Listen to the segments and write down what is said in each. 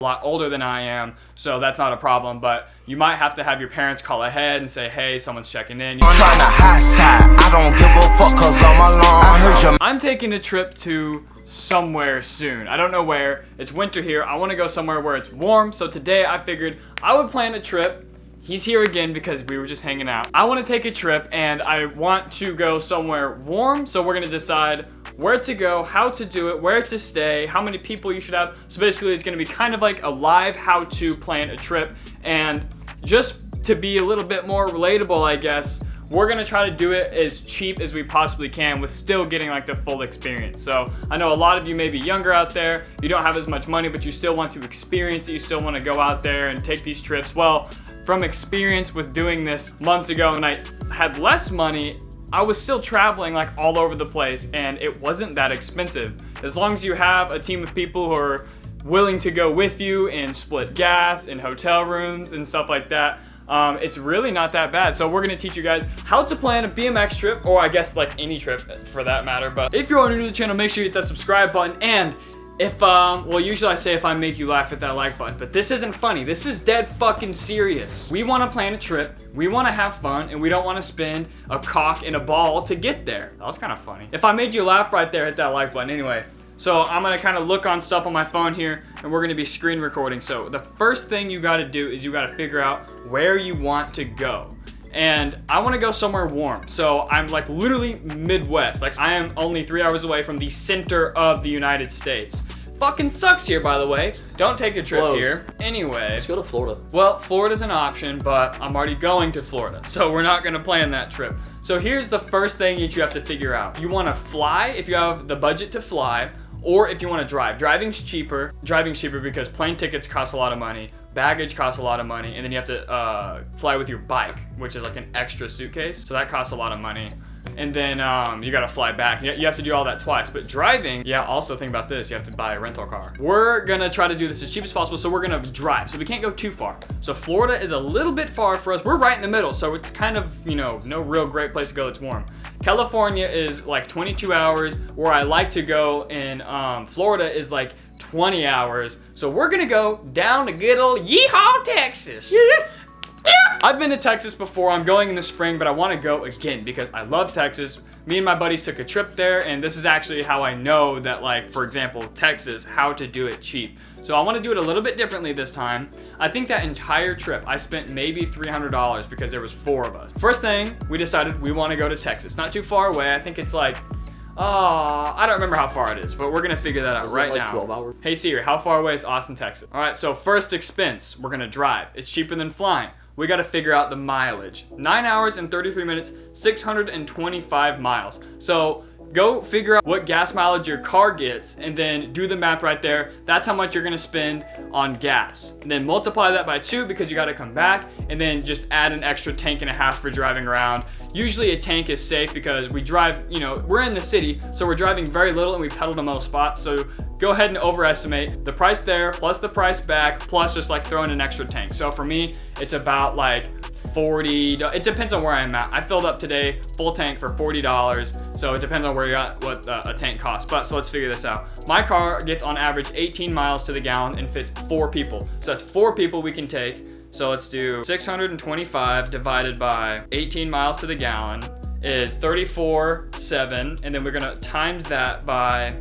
lot older than I am, so that's not a problem, but you might have to have your parents call ahead and say, hey, someone's checking in. I'm taking a trip to somewhere soon. I don't know where. It's winter here. I want to go somewhere where it's warm, so today I figured I would plan a trip. He's here again because we were just hanging out. I want to take a trip and I want to go somewhere warm, so we're going to decide where to go, how to do it, where to stay, how many people you should have. So basically it's going to be kind of like a live how to plan a trip, and just to be a little bit more relatable, I guess, we're going to try to do it as cheap as we possibly can with still getting like the full experience. So I know a lot of you may be younger out there, you don't have as much money, but you still want to experience it, you still want to go out there and take these trips. Well, from experience with doing this months ago when I had less money, I was still traveling like all over the place and it wasn't that expensive. As long as you have a team of people who are willing to go with you and split gas and hotel rooms and stuff like that, it's really not that bad. So we're gonna teach you guys how to plan a BMX trip, or I guess like any trip for that matter. But if you're new to the channel, make sure you hit that subscribe button, and if, well, usually I say if I make you laugh, hit that like button, but this isn't funny. This is dead fucking serious. We want to plan a trip, we want to have fun, and we don't want to spend a cock and a ball to get there. That was kind of funny. If I made you laugh right there, hit that like button. Anyway, so I'm going to kind of look on stuff on my phone here, and we're going to be screen recording. So the first thing you got to do is you got to figure out where you want to go. And I want to go somewhere warm. So I'm like literally Midwest. Like I am only 3 hours away from the center of the United States. Fucking sucks here, by the way. Don't take a trip here. Anyway. Let's go to Florida. Well, Florida's an option, but I'm already going to Florida, so we're not gonna plan that trip. So here's the first thing that you have to figure out. You wanna fly if you have the budget to fly, or if you wanna drive. Driving's cheaper. Driving's cheaper because plane tickets cost a lot of money. Baggage costs a lot of money, and then you have to fly with your bike, which is like an extra suitcase, so that costs a lot of money. And then you gotta fly back. You have to do all that twice. But driving, yeah, also think about this, you have to buy a rental car. We're gonna try to do this as cheap as possible, so we're gonna drive. So we can't go too far. So Florida is a little bit far for us. We're right in the middle, so it's kind of, you know, no real great place to go that's warm. California is like 22 hours. Where I like to go in Florida is like 20 hours. So we're gonna go down to good old Yeehaw, Texas. I've been to Texas before. I'm going in the spring, but I want to go again because I love Texas. Me and my buddies took a trip there, and this is actually how I know that, like, for example, Texas, how to do it cheap. So I want to do it a little bit differently this time. I think that entire trip, I spent maybe $300 because there was 4 of us. First thing, we decided we want to go to Texas. Not too far away. I think it's like, I don't remember how far it is, but we're gonna figure that out right now. 12 hours? Hey Siri, how far away is Austin, Texas? All right, so first expense, we're gonna drive. It's cheaper than flying. We got to figure out the mileage. 9 hours and 33 minutes, 625 miles. So go figure out what gas mileage your car gets and then do the math right there. That's how much you're gonna spend on gas. And then multiply that by 2 because you got to come back, and then just add an extra tank and a half for driving around. Usually a tank is safe because we drive, you know, we're in the city, so we're driving very little and we pedal to most spots. So go ahead and overestimate the price there plus the price back plus just like throwing an extra tank. So for me, it's about like $40. It depends on where I'm at. I filled up today full tank for $40, so it depends on where you're at, what a tank costs. But so let's figure this out. My car gets on average 18 miles to the gallon and fits 4 people. So that's 4 people we can take. So let's do 625 divided by 18 miles to the gallon is 34.7, and then we're gonna times that by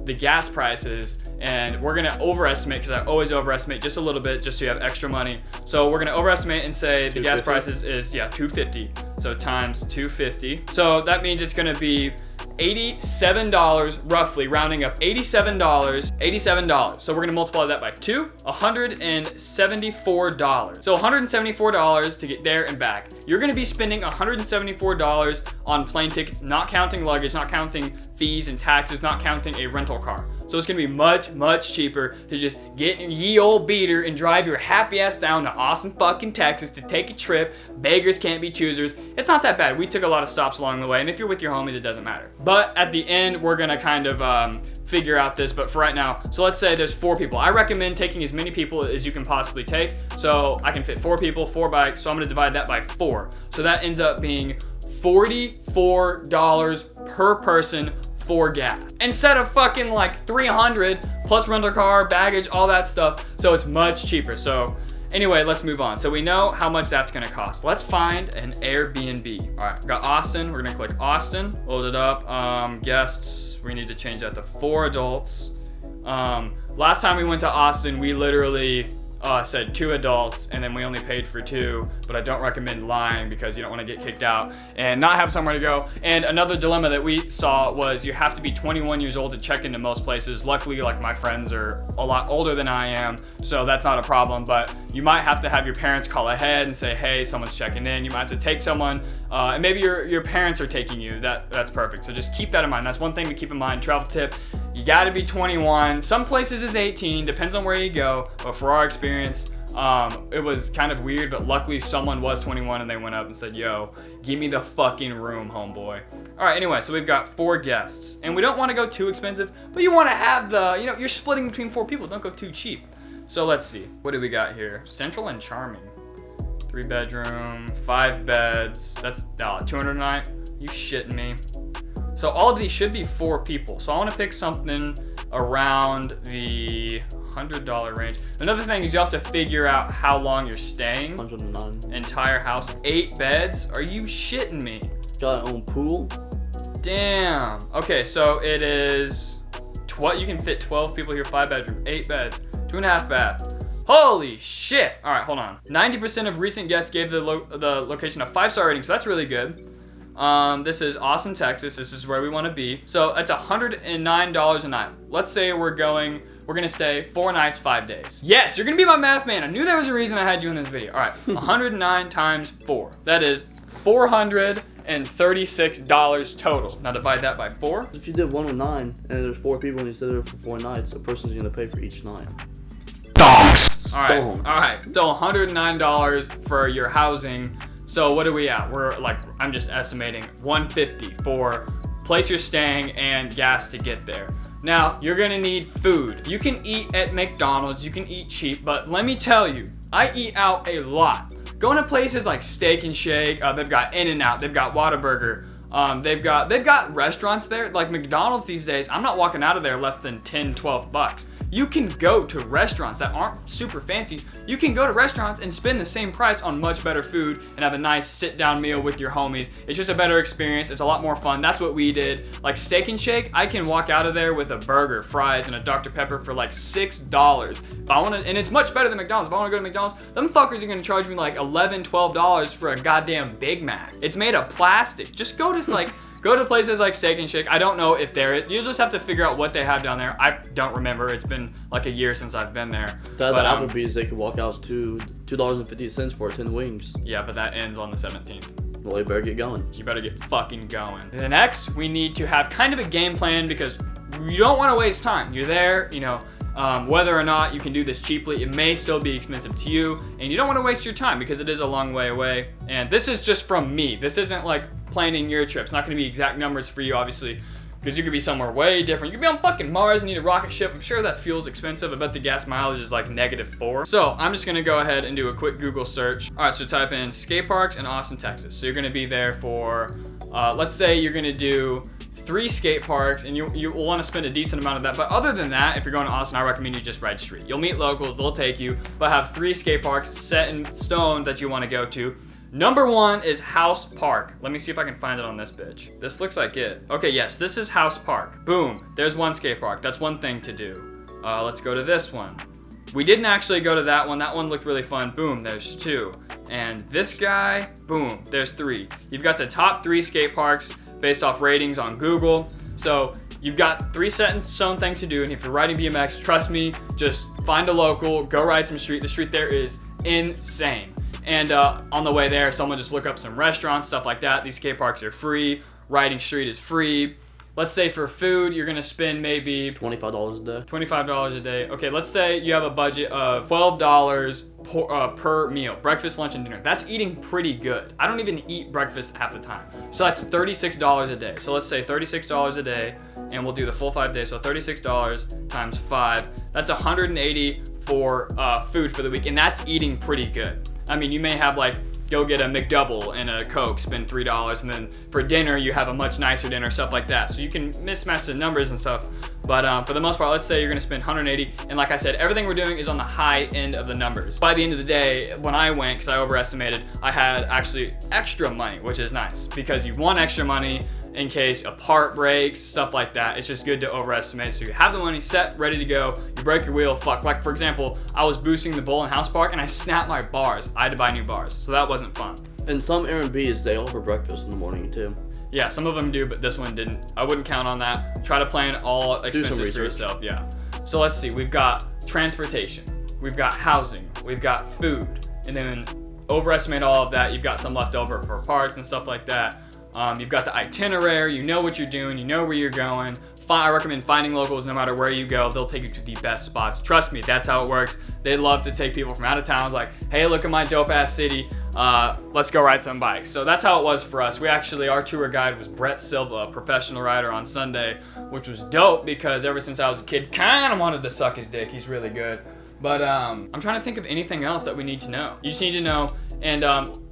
the gas prices, and we're gonna overestimate because I always overestimate just a little bit just so you have extra money. So we're gonna overestimate and say the gas prices is, yeah, $250. So times 250. So that means it's gonna be $87, roughly rounding up, $87. So we're gonna multiply that by 2, $174. So $174 to get there and back. You're gonna be spending $174 on plane tickets, not counting luggage, not counting fees and taxes, not counting a rental car. So it's gonna be much, much cheaper to just get in ye old beater and drive your happy ass down to Austin fucking Texas to take a trip. Beggars can't be choosers. It's not that bad. We took a lot of stops along the way, and if you're with your homies, it doesn't matter. But at the end, we're gonna kind of figure out this, but for right now, so let's say there's 4 people. I recommend taking as many people as you can possibly take. So I can fit 4 people, 4 bikes, so I'm gonna divide that by 4. So that ends up being $44 per person for gas instead of fucking like 300 plus rental car, baggage, all that stuff. So it's much cheaper. So anyway, let's move on. So we know how much that's gonna cost. Let's find an Airbnb. All right, got Austin. We're gonna click Austin, load it up. Guests, we need to change that to 4 adults. Last time we went to Austin, we literally said 2 adults and then we only paid for 2, but I don't recommend lying because you don't want to get kicked out and not have somewhere to go. And another dilemma that we saw was you have to be 21 years old to check into most places. Luckily, like, my friends are a lot older than I am, so that's not a problem, but you might have to have your parents call ahead and say, hey, someone's checking in. You might have to take someone, and maybe your parents are taking you. That's perfect. So just keep that in mind. That's one thing to keep in mind. Travel tip, you gotta be 21. Some places is 18, depends on where you go, but for our experience, it was kind of weird, but luckily someone was 21 and they went up and said, yo, give me the fucking room, homeboy. All right, anyway, so we've got 4 guests, and we don't want to go too expensive, but you want to have the, you know, you're splitting between 4 people, don't go too cheap. So let's see, what do we got here? Central and charming. 3 bedroom, 5 beds, that's $200 a night. You shitting me? So all of these should be 4 people. So I want to pick something around the $100 range. Another thing is you have to figure out how long you're staying. 109. Entire house, 8 beds? Are you shitting me? Got our own pool. Damn. Okay, so it is, you can fit 12 people here, 5 bedroom, 8 beds, 2.5 bath. Holy shit. All right, hold on. 90% of recent guests gave the location a 5-star rating, so that's really good. This is Austin, Texas. This is where we want to be. So it's $109 a night. Let's say we're gonna stay 4 nights, 5 days. Yes, you're gonna be my math man. I knew there was a reason I had you in this video. All right, 109 times 4. That is $436 total. Now divide that by 4. If you did 109 and there's 4 people and you stay there for 4 nights, a person's gonna pay for each night. Donks. All right. So $109 for your housing. So what are we at? We're like, I'm just estimating $150 for place you're staying and gas to get there. Now, you're gonna need food. You can eat at McDonald's, you can eat cheap, but let me tell you, I eat out a lot. Going to places like Steak and Shake, they've got In-N-Out, they've got Whataburger, they've got restaurants there, like McDonald's these days. I'm not walking out of there less than 10, 12 bucks. You can go to restaurants that aren't super fancy. You can go to restaurants and spend the same price on much better food and have a nice sit-down meal with your homies. It's just a better experience. It's a lot more fun. That's what we did. Like Steak and Shake, I can walk out of there with a burger, fries, and a Dr. Pepper for like $6. If I want to, and it's much better than McDonald's. If I want to go to McDonald's, them fuckers are going to charge me like $11, $12 for a goddamn Big Mac. It's made of plastic. Just go to like, go to places like Steak and Shake. I don't know if there is. You'll just have to figure out what they have down there. I don't remember. It's been like a year since I've been there. The Applebee's, they could walk out to $2.50 for 10 wings. Yeah, but that ends on the 17th. Well, you better get going. You better get fucking going. And then next, we need to have kind of a game plan because you don't want to waste time. You're there, you know, whether or not you can do this cheaply, it may still be expensive to you, and you don't want to waste your time because it is a long way away. And this is just from me. This isn't like planning your trip. It's not going to be exact numbers for you, obviously, because you could be somewhere way different. You could be on fucking Mars and need a rocket ship. I'm sure that fuel's expensive. I bet the gas mileage is like -4. So I'm just going to go ahead and do a quick Google search. All right, so type in skate parks in Austin, Texas. So you're going to be there for, let's say you're going to do 3 skate parks, and you will want to spend a decent amount of that. But other than that, if you're going to Austin, I recommend you just ride street. You'll meet locals, they'll take you, but have 3 skate parks set in stone that you want to go to. Number 1 is House Park. Let me see if I can find it on this bitch. This looks like it. Okay, yes, this is House Park. Boom, there's 1 skate park. That's one thing to do. Let's go to this one. We didn't actually go to that one. That one looked really fun. Boom, there's 2. And this guy, boom, there's 3. You've got the top 3 skate parks based off ratings on Google. So you've got 3 set in stone things to do. And if you're riding BMX, trust me, just find a local, go ride some street. The street there is insane. And on the way there, someone just look up some restaurants, stuff like that. These skate parks are free. Riding street is free. Let's say for food, you're gonna spend maybe $25 a day. $25 a day. Okay, let's say you have a budget of $12 per meal, breakfast, lunch, and dinner. That's eating pretty good. I don't even eat breakfast half the time. So that's $36 a day. So let's say $36 a day, and we'll do the full 5 days. So $36 times 5, that's $180 for food for the week, and that's eating pretty good. I mean, you may have like go get a McDouble and a Coke, spend $3, and then for dinner you have a much nicer dinner, stuff like that. So you can mismatch the numbers and stuff. But for the most part, let's say you're gonna spend 180, and like I said, everything we're doing is on the high end of the numbers. By the end of the day, when I went, because I overestimated, I had actually extra money, which is nice, because you want extra money in case a part breaks, stuff like that. It's just good to overestimate. So you have the money set, ready to go, you break your wheel, fuck. Like for example, I was boosting the Bowl and House Park and I snapped my bars. I had to buy new bars, so that wasn't fun. And some Airbnbs, they offer breakfast in the morning too. Yeah, some of them do, but this one didn't. I wouldn't count on that. Try to plan all expenses for yourself, yeah. So let's see, we've got transportation, we've got housing, we've got food, and then overestimate all of that, you've got some left over for parts and stuff like that. You've got the itinerary, you know what you're doing, you know where you're going. I recommend finding locals no matter where you go. They'll take you to the best spots. Trust me, that's how it works. They love to take people from out of town, like, hey, look at my dope ass city. Let's go ride some bikes. So that's how it was for us. Our tour guide was Brett Silva, a professional rider on Sunday, which was dope because ever since I was a kid, kind of wanted to suck his dick. He's really good. But I'm trying to think of anything else that we need to know. You just need to know, and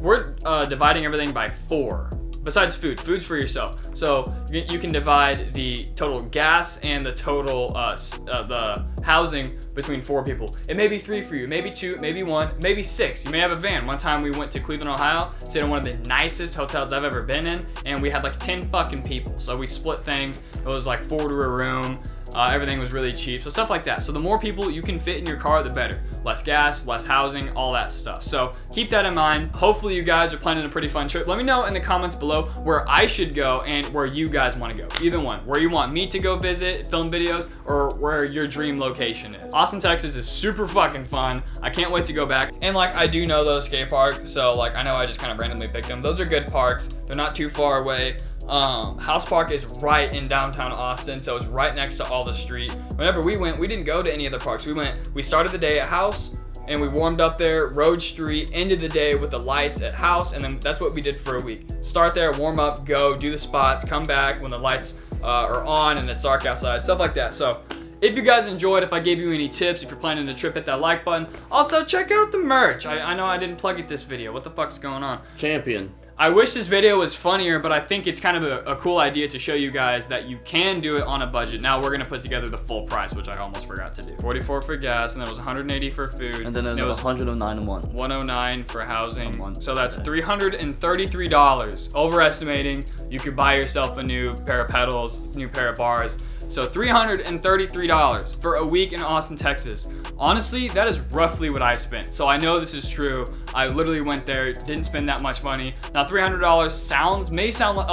we're dividing everything by 4. Besides food's for yourself. So you can divide the total gas and the total the housing between 4 people. It may be 3 for you, maybe 2, maybe 1, maybe 6. You may have a van. One time we went to Cleveland, Ohio, stayed in one of the nicest hotels I've ever been in, and we had like 10 fucking people. So we split things. It was like 4 to a room. Everything was really cheap, so stuff like that. So the more people you can fit in your car, the better. Less gas, less housing, all that stuff. So keep that in mind. Hopefully you guys are planning a pretty fun trip. Let me know in the comments below where I should go and where you guys want to go. Either one. Where you want me to go visit, film videos, or where your dream location is. Austin, Texas is super fucking fun. I can't wait to go back. And like, I do know those skate parks, so like, I know I just kind of randomly picked them. Those are good parks. They're not too far away. House Park is right in downtown Austin, so it's right next to all the street. Whenever we went, we didn't go to any of the parks. We started the day at House, and we warmed up there, rode street, ended the day with the lights at House, and then that's what we did for a week. Start there, warm up, go, do the spots, come back when the lights are on and it's dark outside, stuff like that. So if you guys enjoyed, if I gave you any tips, if you're planning a trip, hit that like button. Also, check out the merch. I know I didn't plug it this video. What the fuck's going on? Champion. I wish this video was funnier, but I think it's kind of a cool idea to show you guys that you can do it on a budget. Now we're gonna put together the full price, which I almost forgot to do. 44 for gas, and then it was 180 for food. And then it was 109 a month. 109 for housing. So that's $333. Overestimating. You could buy yourself a new pair of pedals, new pair of bars. So $333 for a week in Austin, Texas. Honestly, that is roughly what I spent. So I know this is true. I literally went there, didn't spend that much money. Now $300 may sound like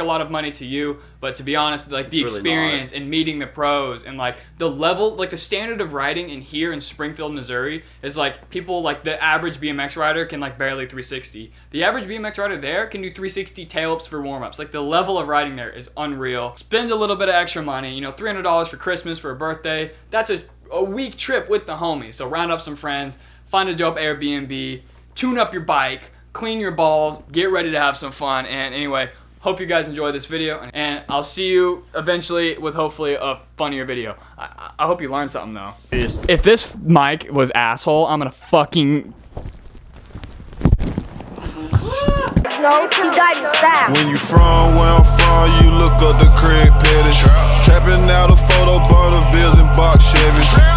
a lot of money to you, but to be honest, like the experience and meeting the pros and like the level, like the standard of riding in here in Springfield, Missouri is like people like the average BMX rider can like barely 360. The average BMX rider there can do 360 tail-ups for warm-ups. Like the level of riding there is unreal. Spend a little bit of extra money, you know, $300 for Christmas, for a birthday. That's a week trip with the homies. So round up some friends, find a dope Airbnb, tune up your bike, clean your balls, get ready to have some fun. And anyway, hope you guys enjoyed this video, and I'll see you eventually with hopefully a funnier video. I hope you learned something though. Peace. If this mic was asshole, I'm gonna fucking... No, he got his back. When you from where I'm from, you look up the Craig Pettis. Trapping out a photo, Bonneville's and box Chevy.